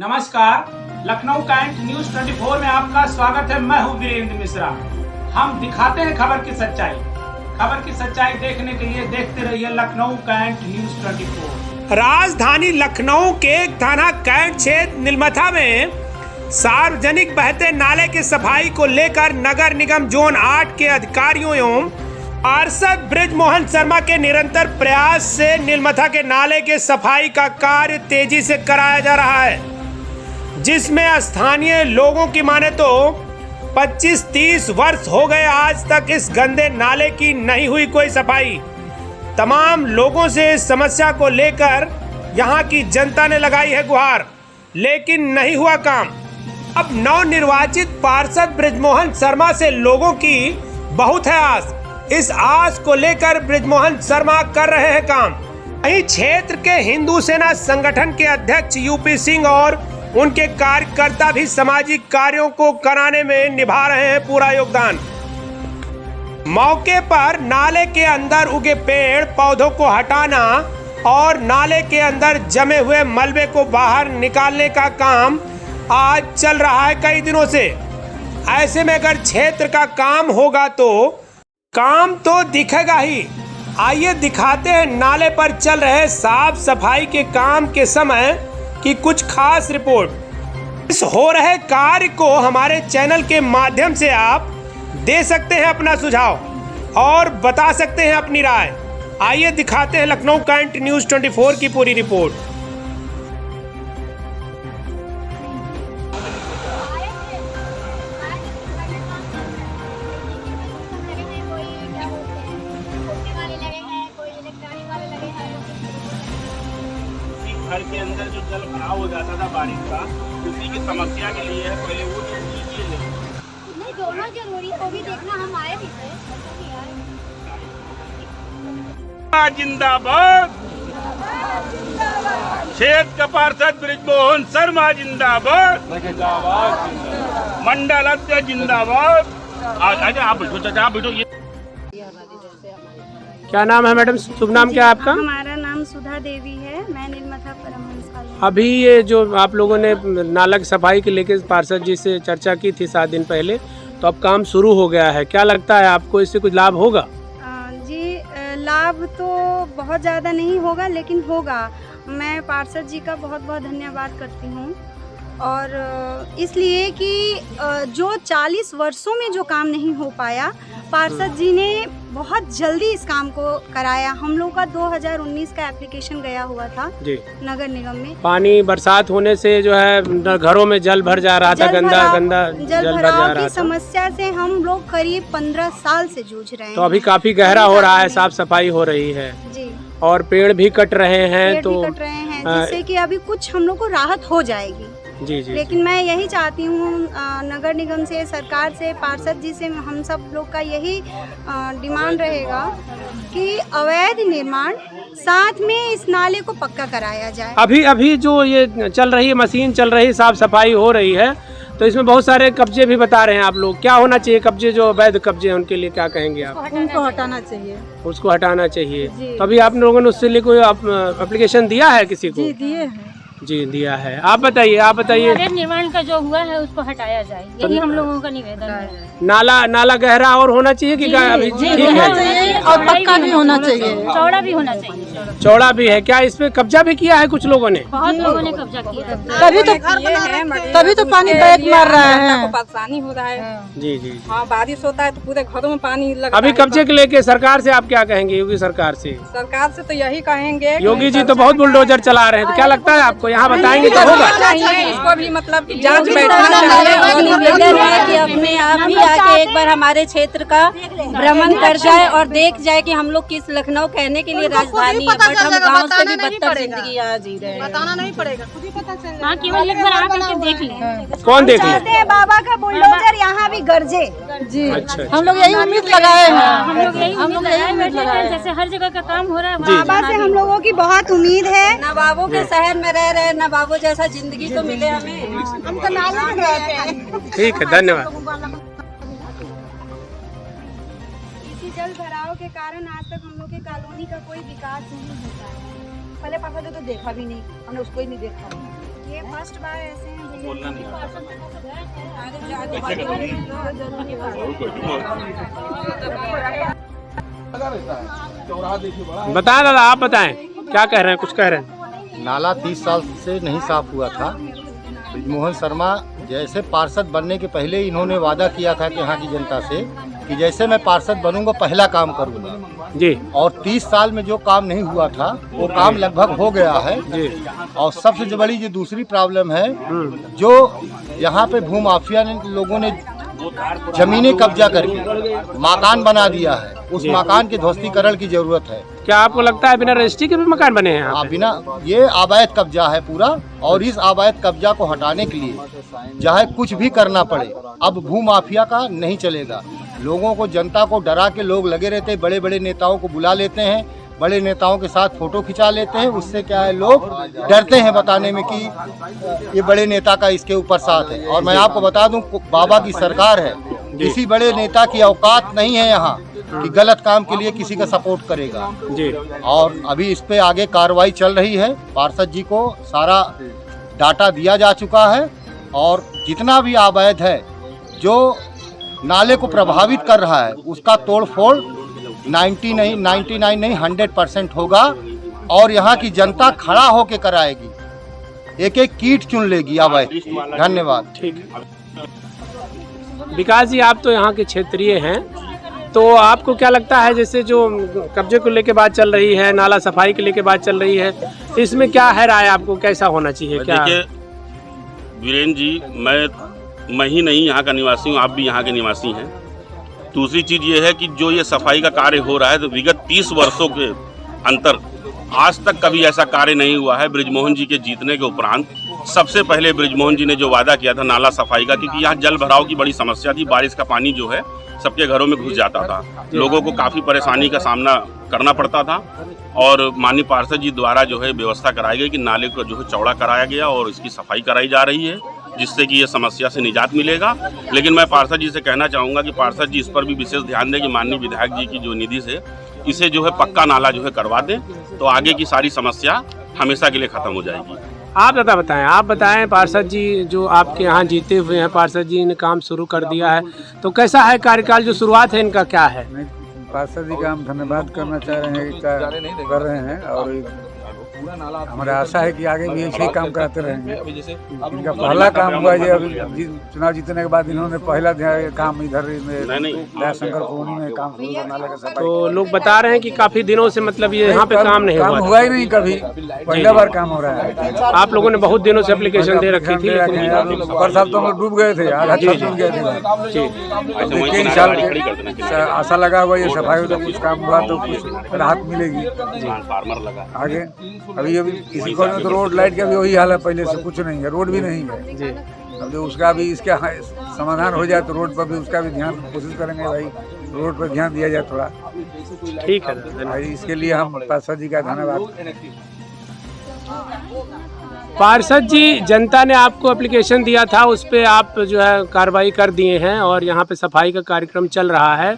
नमस्कार, Lucknow cantt news 24 में आपका स्वागत है। मैं हूं वीरेंद्र मिश्रा। हम दिखाते हैं खबर की सच्चाई। खबर की सच्चाई देखने के लिए देखते रहिए लखनऊ कैंट न्यूज 24। राजधानी लखनऊ के थाना कैंट क्षेत्र नीलमथा में सार्वजनिक बहते नाले की सफाई को लेकर नगर निगम जोन 8 के अधिकारियों एवं पार्षद बृजमोहन शर्मा के निरंतर प्रयास से नीलमथा के नाले के सफाई का कार्य तेजी से कराया जा रहा है, जिसमें स्थानीय लोगों की माने तो 25-30 वर्ष हो गए आज तक इस गंदे नाले की नहीं हुई कोई सफाई। तमाम लोगों से इस समस्या को लेकर यहां की जनता ने लगाई है गुहार, लेकिन नहीं हुआ काम। अब नवनिर्वाचित पार्षद बृजमोहन शर्मा से लोगों की बहुत है आस। इस आस को लेकर बृजमोहन शर्मा कर रहे हैं काम। वहीं क्षेत्र के हिंदू सेना संगठन के अध्यक्ष यूपी सिंह और उनके कार्यकर्ता भी सामाजिक कार्यों को कराने में निभा रहे हैं पूरा योगदान। मौके पर नाले के अंदर उगे पेड़ पौधों को हटाना और नाले के अंदर जमे हुए मलबे को बाहर निकालने का काम आज चल रहा है कई दिनों से। ऐसे में अगर क्षेत्र का काम होगा तो काम तो दिखेगा ही। आइए दिखाते हैं नाले पर चल रहे साफ सफाई के काम के समय की कुछ खास रिपोर्ट। इस हो रहे कार्य को हमारे चैनल के माध्यम से आप दे सकते हैं अपना सुझाव और बता सकते हैं अपनी राय। आइए दिखाते हैं लखनऊ कैंट न्यूज 24 की पूरी रिपोर्ट। घर के अंदर जो जल भराव हो जाता था बारिश का, उसी की समस्या के लिए है। पहले वो नहीं, दोनों जरूरी है, वो भी देखना। हम आए भी थे। जिंदाबाद, क्षेत्र का पार्षद बृजमोहन शर्मा जिंदाबाद, मंडल अध्यक्ष जिंदाबाद। आप बैठो चाचा, आप बैठो। क्या नाम है मैडम? शुभ नाम क्या है आपका? हमारा नाम सुधा देवी है। मैं नीलमथा परमहंस कॉलोनी। अभी ये जो आप लोगों ने नाला की सफाई के लेके पार्षद जी से चर्चा की थी 7 दिन पहले, तो अब काम शुरू हो गया है। क्या लगता है आपको इससे कुछ लाभ होगा? जी, लाभ तो बहुत ज़्यादा नहीं होगा, लेकिन होगा। मैं पार्षद जी का बहुत बहुत धन्यवाद करती हूँ, और इसलिए कि जो 40 वर्षों में जो काम नहीं हो पाया, पार्षद जी ने बहुत जल्दी इस काम को कराया। हम लोग का 2019 का एप्लीकेशन गया हुआ था जी नगर निगम में। पानी बरसात होने से जो है घरों में जल भर जा रहा था, गंदा जल भर जा रहा था। समस्या से हम लोग करीब 15 साल से जूझ रहे हैं। तो अभी काफी गहरा हो रहा है, साफ सफाई हो रही है जी, और पेड़ भी कट रहे हैं, जिससे कि अभी कुछ हम लोग को राहत हो जाएगी। जी जी। लेकिन मैं यही चाहती हूँ नगर निगम से, सरकार से, पार्षद जी से, हम सब लोग का यही डिमांड रहेगा कि अवैध निर्माण साथ में इस नाले को पक्का कराया जाए। अभी जो ये चल रही है, मशीन चल रही है, साफ सफाई हो रही है, तो इसमें बहुत सारे कब्जे भी बता रहे हैं आप लोग। क्या होना चाहिए? कब्जे जो अवैध कब्जे हैं उनके लिए क्या कहेंगे आप? उनको हटाना चाहिए। उसको हटाना चाहिए। तो अभी आप लोगों ने उससे लिए कोई एप्लीकेशन दिया है किसी को? जी दिए हैं। जी दिया है। आप बताइए अवैध निर्माण का जो हुआ है उसको हटाया जाए, यही हम लोगों का निवेदन है। नाला गहरा और होना चाहिए कि ठीक है, और पक्का भी होना चाहिए, चौड़ा भी होना चाहिए। चौड़ा भी है। क्या इस पे कब्जा भी किया है कुछ लोगों ने? बहुत लोगों ने कब्जा किया है। तभी तो पानी बैग मार रहा है, परेशानी हो रहा है। जी जी। हाँ, बारिश होता है तो पूरे घरों में पानी लगता अभी है। कब्जे के लेके सरकार से आप क्या कहेंगे? योगी सरकार से? सरकार से तो यही कहेंगे, योगी जी तो बहुत बुलडोजर चला रहे हैं, तो क्या लगता है आपको? यहाँ बताएंगे तो होगा। इसको भी मतलब जांच बैठना निवेदन है कि अपने आप भी आके एक बार हमारे क्षेत्र का भ्रमण कर जाए और देख जाए कि हम लोग किस लखनऊ कहने के लिए राजधानी है, बट हम गांव से भी बदतर जिंदगी आज जी रहे हैं। बताना नहीं पड़ेगा, खुद ही पता चल जाएगा। हाँ, केवल एक बार आकर के देख लें। कौन देख ले? चाहते हैं बाबा का बुलडोजर यहाँ भी गरजे जी। अच्छा, हम लोग यही उम्मीद लगाए हैं। हम लोग यही उम्मीद लगाए हैं, जैसे हर जगह का काम हो रहा है। बाबा से हम लोगों की बहुत उम्मीद है। नवाबों के शहर में रह रहे, नवाबों जैसा जिंदगी तो मिले हमें। हम तो नाले में रहते हैं। ठीक है, धन्यवाद। इसी जल भराव के कारण आज तक हम लोग की कॉलोनी का कोई विकास नहीं होता है। पहले पापा ने तो देखा भी नहीं, हमने उसको ही नहीं देखा। ये फर्स्ट बार ऐसे हैं बोलना नहीं बताएं दादा, आप बताएं क्या कह रहे हैं, कुछ कह रहे हैं। नाला 30 साल से नहीं साफ हुआ था। ब्रिजमोहन शर्मा जैसे पार्षद बनने के पहले इन्होंने वादा किया था कि यहाँ की जनता से कि जैसे मैं पार्षद बनूंगा पहला काम करूंगा जी, और 30 साल में जो काम नहीं हुआ था वो काम लगभग हो गया है जी। और सबसे जो बड़ी जो दूसरी प्रॉब्लम है, जो यहाँ पे भूमाफिया ने लोगों ने जमीनें कब्जा करके मकान बना दिया है, उस मकान के ध्वस्तीकरण की जरूरत है। क्या आपको लगता है बिना रजिस्ट्री के भी मकान बने हैं यहाँ पे? बिना, ये अवैध कब्जा है पूरा, और इस अवैध कब्जा को हटाने के लिए चाहे कुछ भी करना पड़े, अब भूमाफिया का नहीं चलेगा। लोगों को, जनता को डरा के लोग लगे रहते हैं, बड़े बड़े नेताओं को बुला लेते हैं, बड़े नेताओं के साथ फोटो खिंचा लेते हैं, उससे क्या है लोग डरते हैं बताने में कि ये बड़े नेता का इसके ऊपर साथ है। और मैं आपको बता दूं, बाबा की सरकार है, किसी बड़े नेता की औकात नहीं है यहाँ कि गलत काम के लिए किसी का सपोर्ट करेगा जी। और अभी इस पे आगे कार्रवाई चल रही है। पार्षद जी को सारा डाटा दिया जा चुका है और जितना भी अवैध है जो नाले को प्रभावित कर रहा है उसका तोड़फोड़ 99 नहीं 100% होगा और यहाँ की जनता खड़ा होके कराएगी, एक एक कीट चुन लेगी अवैध। धन्यवाद। ठीक है विकास जी, आप तो यहाँ के क्षेत्रीय हैं, तो आपको क्या लगता है जैसे जो कब्जे को लेके बात चल रही है, नाला सफाई के लेके बात चल रही है, इसमें क्या है राय आपको, कैसा होना चाहिए? क्या देखिए वीरेंद्र जी, मैं ही नहीं यहाँ का निवासी हूँ, आप भी यहाँ के निवासी हैं। दूसरी चीज़ ये है कि जो ये सफाई का कार्य हो रहा है, तो विगत 30 वर्षों के अंतर आज तक कभी ऐसा कार्य नहीं हुआ है। ब्रिजमोहन जी के जीतने के उपरांत सबसे पहले ब्रिजमोहन जी ने जो वादा किया था नाला सफाई का, क्योंकि यहाँ जल भराव की बड़ी समस्या थी, बारिश का पानी जो है सबके घरों में घुस जाता था, लोगों को काफ़ी परेशानी का सामना करना पड़ता था। और माननीय पार्षद जी द्वारा जो है व्यवस्था कराई गई कि नाले को जो है चौड़ा कराया गया और इसकी सफाई कराई जा रही है, जिससे कि ये समस्या से निजात मिलेगा। लेकिन मैं पार्षद जी से कहना चाहूँगा कि पार्षद जी इस पर भी विशेष ध्यान दें कि माननीय विधायक जी की जो निधि से इसे जो है पक्का नाला जो है करवा दें, तो आगे की सारी समस्या हमेशा के लिए ख़त्म हो जाएगी। आप दादा बताएं, आप बताएं, पार्षद जी जो आपके यहाँ जीते हुए हैं, पार्षद जी ने काम शुरू कर दिया है, तो कैसा है कार्यकाल, जो शुरुआत है इनका क्या है? पार्षद जी का हम धन्यवाद करना चाह रहे हैं, कर रहे हैं और हमारा आशा है कि आगे भी ऐसे ही काम कराते रहेंगे। इनका पहला काम हुआ है, अभी चुनाव जीतने के बाद इन्होंने पहला काम इधर दयाशंकर कॉलोनी में काम शुरू करना लगा। तो लोग बता रहे हैं कि काफी दिनों से मतलब ये यहाँ पे काम नहीं हुआ ही नहीं, कभी पहला बार काम हो रहा है। आप लोगों ने बहुत दिनों से एप्लीकेशन दे रखी थी, पर साहब तो हम लोग डूब गए थे, आधा डूब गए थे। इस साल आशा लगा हुआ ये सफाई का कुछ काम हुआ तो कुछ राहत मिलेगी आगे। अभी किसी को तो रोड लाइट का भी वही हाल है, पहले से कुछ नहीं है, रोड भी नहीं है। अब जो उसका भी इसका समाधान हो जाए तो रोड पर भी उसका भी ध्यान कोशिश करेंगे भाई, रोड पर ध्यान दिया जाए थोड़ा। ठीक है, इसके लिए हम पार्षद जी का धन्यवाद। पार्षद जी, जनता ने आपको एप्लीकेशन दिया था, उस पर आप जो है कार्रवाई कर दिए हैं और यहाँ पे सफाई का कार्यक्रम चल रहा है,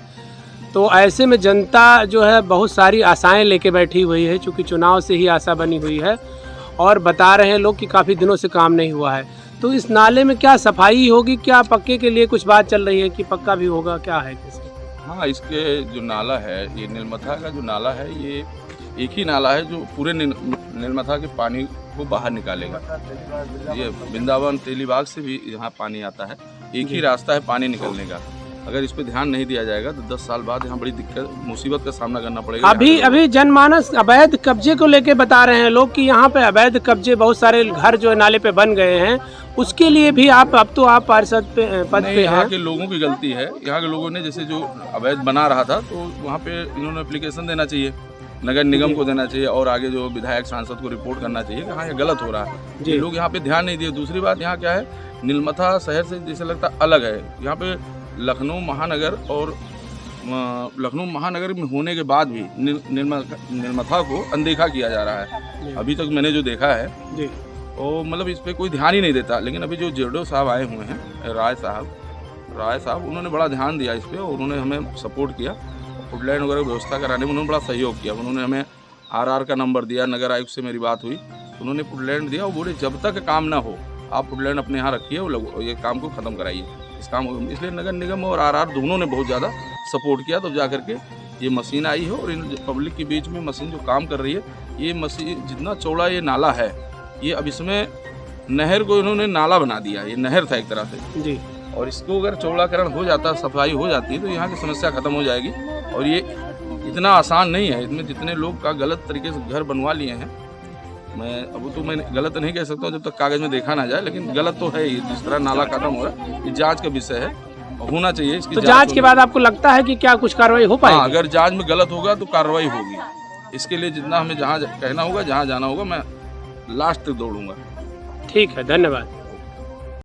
तो ऐसे में जनता जो है बहुत सारी आशाएं लेके बैठी हुई है, चूँकि चुनाव से ही आशा बनी हुई है और बता रहे हैं लोग कि काफ़ी दिनों से काम नहीं हुआ है। तो इस नाले में क्या सफाई होगी, क्या पक्के के लिए कुछ बात चल रही है कि पक्का भी होगा, क्या है कैसे? हाँ, इसके जो नाला है, ये नीलमथा का जो नाला है, ये एक ही नाला है जो पूरे नीलमथा के पानी को बाहर निकालेगा। ये वृंदावन तेलीबाग से भी यहाँ पानी आता है, एक ही रास्ता है पानी निकलने का। अगर इस पे ध्यान नहीं दिया जाएगा तो 10 साल बाद यहाँ बड़ी दिक्कत, मुसीबत का सामना करना पड़ेगा। अभी जनमानस अवैध कब्जे को लेके बता रहे हैं लोग कि यहाँ पे अवैध कब्जे, बहुत सारे घर जो है नाले पे बन गए हैं, उसके लिए भी आप अब तो आप पार्षद पे पद पे हैं। यहाँ के लोगों की गलती है, यहाँ के लोगों ने जैसे जो अवैध बना रहा था तो वहाँ पे इन्होंने एप्लीकेशन देना चाहिए, नगर निगम को देना चाहिए और आगे जो विधायक सांसद को रिपोर्ट करना चाहिए कि हाँ ये गलत हो रहा है। ये लोग यहाँ पे ध्यान नहीं दिए। दूसरी बात, यहाँ क्या है, नीलमथा शहर से जैसे लगता अलग है। यहाँ पे लखनऊ महानगर और लखनऊ महानगर में होने के बाद भी नीलमथा को अनदेखा किया जा रहा है। अभी तक मैंने जो देखा है वो मतलब इस पर कोई ध्यान ही नहीं देता। लेकिन अभी जो जेडो साहब आए हुए हैं, राय साहब, उन्होंने बड़ा ध्यान दिया इस पर और उन्होंने हमें सपोर्ट किया। फुडलाइन वगैरह व्यवस्था कराने में उन्होंने बड़ा सहयोग किया। उन्होंने हमें RR का नंबर दिया, नगर आयुक्त से मेरी बात हुई उन्होंने वुडलैंड दिया और बोले जब तक काम ना हो आप वुडलैंड अपने यहाँ रखिए और ये काम को ख़त्म कराइए इस काम को। इसलिए नगर निगम और आरआर दोनों ने बहुत ज़्यादा सपोर्ट किया, तब जा करके ये मशीन आई है और इन पब्लिक के बीच में मशीन जो काम कर रही है, ये मशीन जितना चौड़ा ये नाला है, ये अब इसमें नहर को इन्होंने नाला बना दिया, ये नहर था एक तरह से जी। और इसको अगर चौड़ाकरण हो जाता, सफाई हो जाती है तो यहाँ की समस्या खत्म हो जाएगी। और ये इतना आसान नहीं है, इसमें जितने लोग का गलत तरीके से घर बनवा लिए हैं, मैं गलत नहीं कह सकता हूँ जब तक कागज में देखा ना जाए, लेकिन गलत तो है ही। जिस तरह नाला खत्म हो रहा है, ये जांच का विषय है, होना चाहिए इसकी। तो जांच के बाद आपको लगता है कि क्या कुछ कार्रवाई हो पाएगी? हाँ, अगर जांच में गलत होगा तो कार्रवाई होगी। इसके लिए जितना हमें जहाँ कहना होगा, जहाँ जाना होगा, मैं लास्ट तक दौड़ूंगा। ठीक है, धन्यवाद।